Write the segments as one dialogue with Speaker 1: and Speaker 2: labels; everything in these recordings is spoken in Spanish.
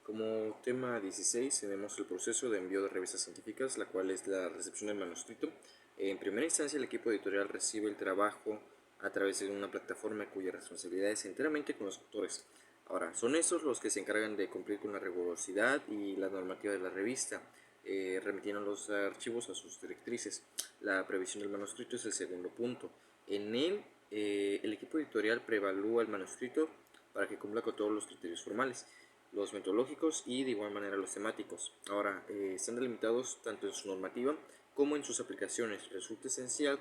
Speaker 1: Como tema 16 tenemos el proceso de envío de revistas científicas, la cual es la recepción del manuscrito. En primera instancia, el equipo editorial recibe el trabajo a través de una plataforma cuya responsabilidad es enteramente con los autores. Ahora, son estos los que se encargan de cumplir con la rigurosidad y la normativa de la revista, remitiendo los archivos a sus directrices. La previsión del manuscrito es el segundo punto. En él, el equipo editorial preevalúa el manuscrito para que cumpla con todos los criterios formales, los metodológicos y de igual manera los temáticos. Ahora, están delimitados tanto en su normativa como en sus aplicaciones. Resulta esencial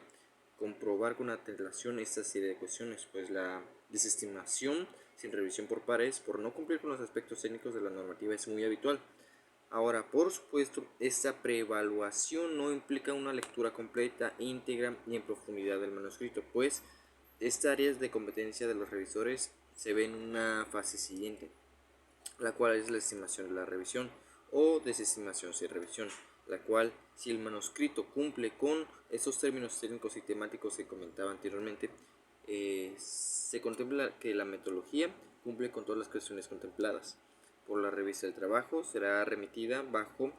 Speaker 1: comprobar con antelación esta serie de cuestiones, pues la desestimación sin revisión por pares por no cumplir con los aspectos técnicos de la normativa es muy habitual. Ahora, por supuesto, esta preevaluación no implica una lectura completa, íntegra y en profundidad del manuscrito, pues estas áreas de competencia de los revisores se ven en una fase siguiente, la cual es la estimación de la revisión o desestimación sin revisión, la cual, si el manuscrito cumple con esos términos técnicos y temáticos que comentaba anteriormente, se contempla que la metodología cumple con todas las cuestiones contempladas por la revista del trabajo, será remitida bajo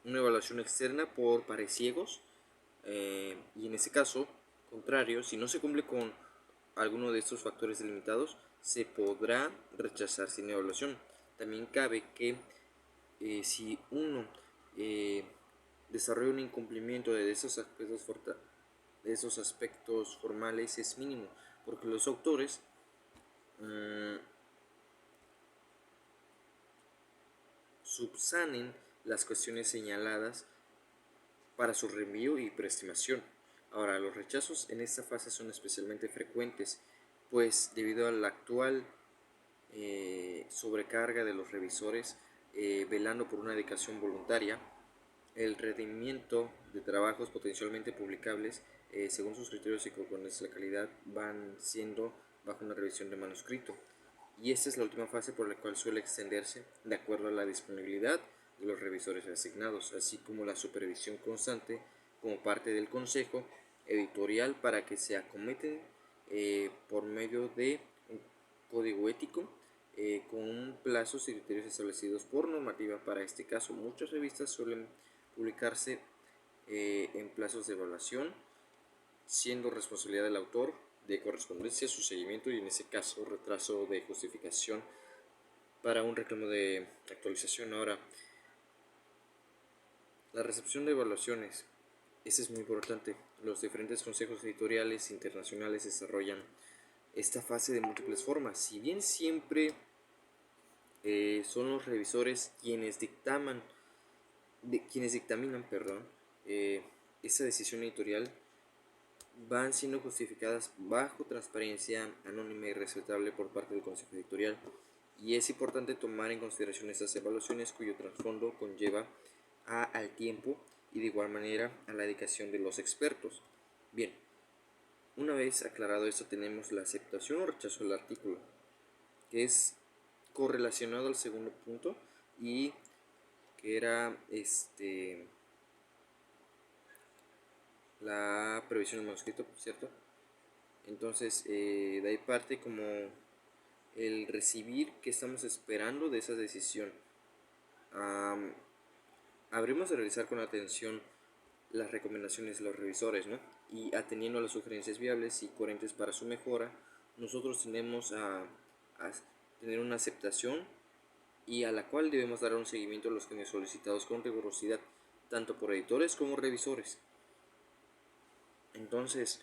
Speaker 1: una evaluación externa por pares ciegos, y en ese caso contrario, si no se cumple con alguno de estos factores delimitados, se podrá rechazar sin evaluación. También cabe que si uno desarrolla un incumplimiento de esos aspectos formales es mínimo, porque los autores subsanen las cuestiones señaladas para su reenvío y preestimación. Ahora, los rechazos en esta fase son especialmente frecuentes, pues debido a la actual sobrecarga de los revisores velando por una dedicación voluntaria, el rendimiento de trabajos potencialmente publicables según sus criterios y con la calidad van siendo bajo una revisión de manuscrito, y esta es la última fase por la cual suele extenderse de acuerdo a la disponibilidad de los revisores asignados, así como la supervisión constante como parte del consejo editorial para que se acometen por medio de un código ético con plazos y criterios establecidos por normativa. Para este caso, muchas revistas suelen publicarse en plazos de evaluación, siendo responsabilidad del autor de correspondencia su seguimiento y en ese caso retraso de justificación para un reclamo de actualización. Ahora, la recepción de evaluaciones, eso es muy importante. Los diferentes consejos editoriales internacionales desarrollan esta fase de múltiples formas. Si bien siempre son los revisores quienes dictaminan, esta decisión editorial, van siendo justificadas bajo transparencia anónima y respetable por parte del consejo editorial, y es importante tomar en consideración estas evaluaciones cuyo trasfondo conlleva al tiempo y de igual manera a la dedicación de los expertos. Bien, una vez aclarado esto, tenemos la aceptación o rechazo del artículo, que es correlacionado al segundo punto y que era la previsión del manuscrito, ¿cierto? Entonces, de ahí parte como el recibir que estamos esperando de esa decisión. Habremos de revisar con atención las recomendaciones de los revisores, ¿no? Y atendiendo a las sugerencias viables y coherentes para su mejora, nosotros tenemos a tener una aceptación y a la cual debemos dar un seguimiento a los cambios solicitados con rigurosidad, tanto por editores como revisores. Entonces,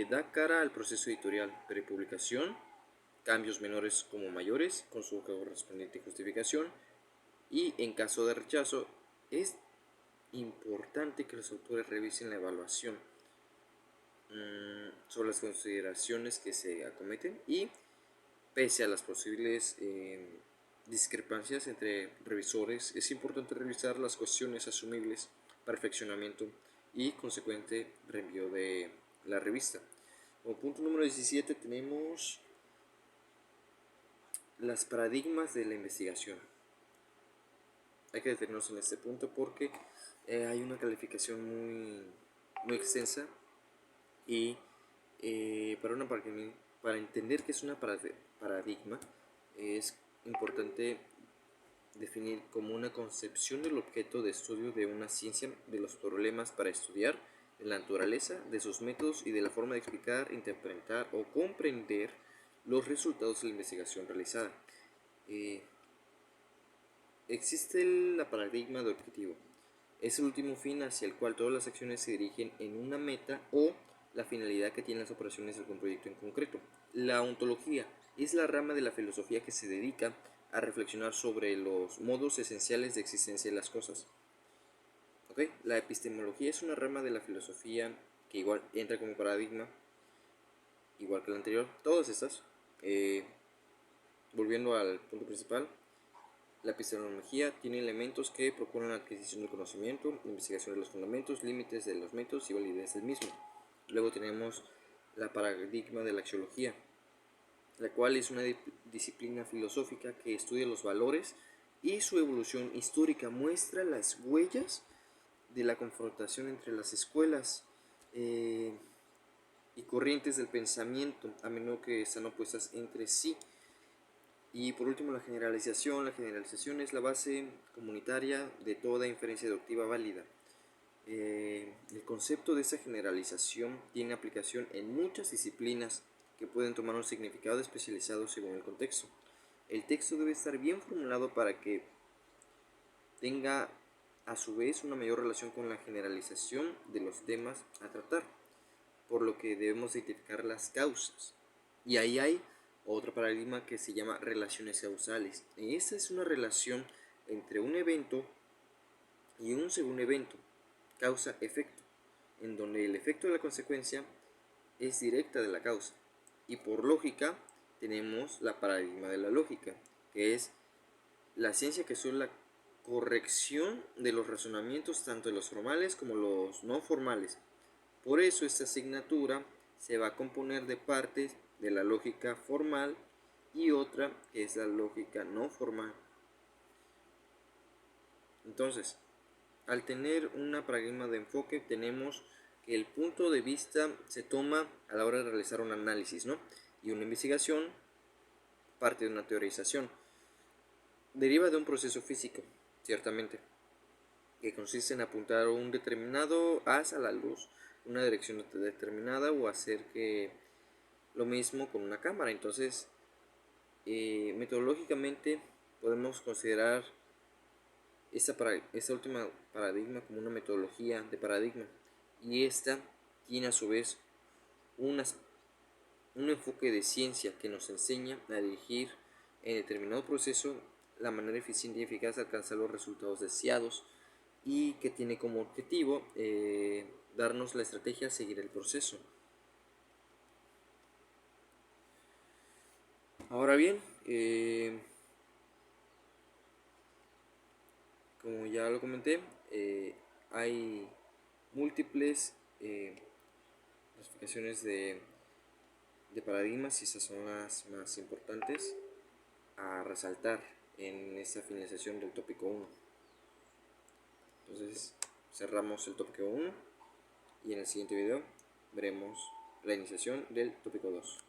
Speaker 1: da cara al proceso editorial, prepublicación, cambios menores como mayores, con su correspondiente justificación, y en caso de rechazo, es importante que los autores revisen la evaluación sobre las consideraciones que se acometen y, pese a las posibles discrepancias entre revisores, es importante revisar las cuestiones asumibles, perfeccionamiento y consecuente reenvío de la revista. Como punto número 17 tenemos las paradigmas de la investigación. Hay que detenernos en este punto porque hay una calificación muy extensa y para una Para entender qué es una paradigma, es importante definir como una concepción del objeto de estudio de una ciencia, de los problemas para estudiar, de la naturaleza, de sus métodos y de la forma de explicar, interpretar o comprender los resultados de la investigación realizada. Eh, Existe la paradigma de objetivo. Es el último fin hacia el cual todas las acciones se dirigen en una meta o la finalidad que tienen las operaciones de algún proyecto en concreto. La ontología es la rama de la filosofía que se dedica a reflexionar sobre los modos esenciales de existencia de las cosas. ¿Okay? La epistemología es una rama de la filosofía que igual entra como paradigma, igual que la anterior. Todas estas, volviendo al punto principal, la epistemología tiene elementos que procuran la adquisición del conocimiento, investigación de los fundamentos, límites de los métodos y validez del mismo. Luego tenemos la paradigma de la axiología, la cual es una disciplina filosófica que estudia los valores y su evolución histórica, muestra las huellas de la confrontación entre las escuelas y corrientes del pensamiento, a menudo que están opuestas entre sí. Y por último, la generalización. La generalización es la base comunitaria de toda inferencia deductiva válida. El concepto de esa generalización tiene aplicación en muchas disciplinas que pueden tomar un significado especializado según el contexto. El texto debe estar bien formulado para que tenga a su vez una mayor relación con la generalización de los temas a tratar, por lo que debemos identificar las causas. Y ahí hay otro paradigma que se llama relaciones causales. Esta es una relación entre un evento y un segundo evento, causa-efecto, en donde el efecto de la consecuencia es directa de la causa. Y por lógica tenemos la paradigma de la lógica, que es la ciencia que estudia la corrección de los razonamientos tanto de los formales como los no formales. Por eso esta asignatura se va a componer de partes de la lógica formal y otra que es la lógica no formal. Entonces, al tener un paradigma de enfoque, tenemos que el punto de vista se toma a la hora de realizar un análisis, ¿no? Y una investigación parte de una teorización. Deriva de un proceso físico, ciertamente, que consiste en apuntar un determinado haz a la luz, una dirección determinada, o hacer que lo mismo con una cámara. Entonces, metodológicamente podemos considerar esta última paradigma como una metodología de paradigma, y esta tiene a su vez un enfoque de ciencia que nos enseña a dirigir en determinado proceso la manera eficiente y eficaz de alcanzar los resultados deseados, y que tiene como objetivo darnos la estrategia a seguir el proceso. Ahora bien, como ya lo comenté, hay múltiples clasificaciones de paradigmas, y esas son las más importantes a resaltar en esta finalización del tópico 1. Entonces cerramos el tópico 1 y en el siguiente video veremos la iniciación del tópico 2.